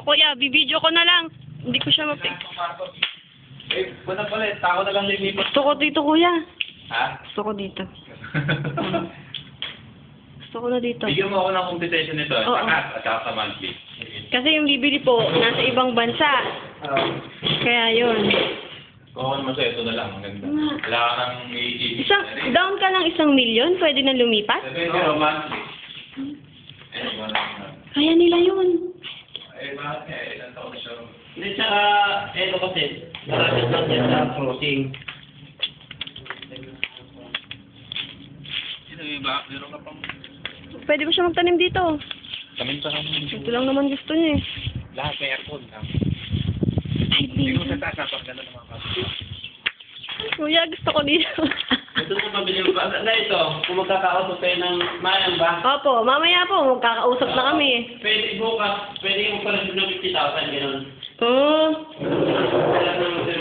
Kuya, bibidyo ko na lang. Hindi ko siya mapig. Eh, punta pala, tao na lang lilipat. Gusto ko dito, kuya. Ha? Gusto ko dito. Gusto ko na dito. Bigyan mo ako ng competition nito, Oo. sa at saka sa monthly. Kasi yung bibili po, nasa ibang bansa. Kaya yun. Kung mo siya, ito na lang, ang ganda. Wala ka nang iibig. Down ka lang 1,000,000, pwede na lumipat? Pero monthly. Eh, wala na. Kaya nila yun. Eh, bakit nga, ilang taon na siya. Hindi, tsaka, eto kasi, marami lang yan sa crossing. Sino yung iba? Meron ka pang... Pwede ba siya magtanim dito? Tamin pa naman. Ito lang naman gusto niya eh. Lahat may aircon. Ay, Hindi ko dito. sa taas, napang ganda ng mga kaso. Kuya, gusto ko dito. Ito na mabili mo ba? Na ito, kung magkakausap kayo ng mayang ba? Opo, mamaya po, magkakausap na kami eh. Pwede bukas, pwede yung parasyon ng 50,000, gano'n. Oh. Alam naman sir,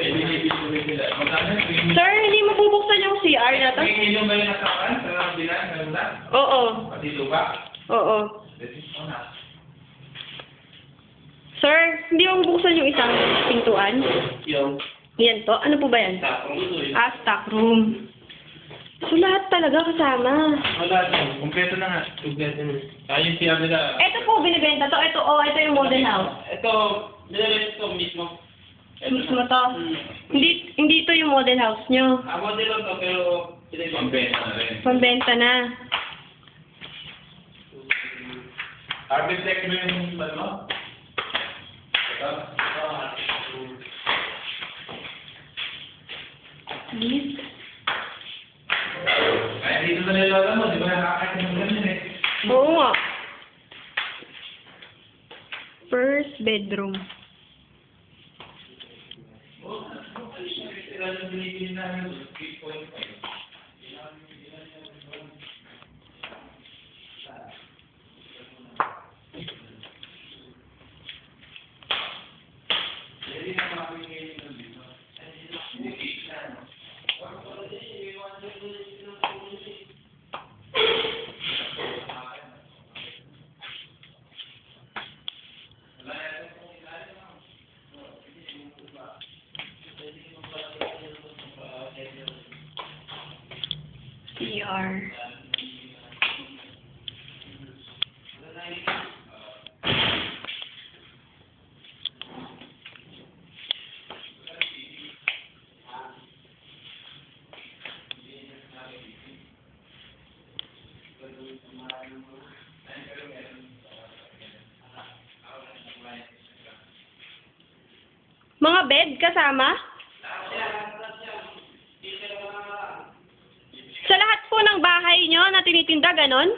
Sir, hindi mo bubuksan yung CR na to? May million ba yung nasakan sa bilang? Meron na? Oo. Pati lupa? Oo. This is on us. Sir, hindi mo bubuksan yung isang pintuan? Yung, Yan po. Ano po ba yan? tapong ito eh. Stock room. So, lahat talaga kasama. Wala siya. Kompleto na nga. Kompleto na. Kaya yung siya nila. Ito po, binibenta to. Ito, ito yung model house. Ito, nilalit ito mismo. Mismo to. Hindi ito yung model house nyo. Model lang to, pero Pambenta na rin. Pambenta na. Architect mo yung ano? Please. Kaya dito sa nilala mo, di ba nakakait ng ganyan eh? Oo nga. First bedroom. CR. Mga bed kasama? Sa lahat po ng bahay nyo na tinitinda, ganon?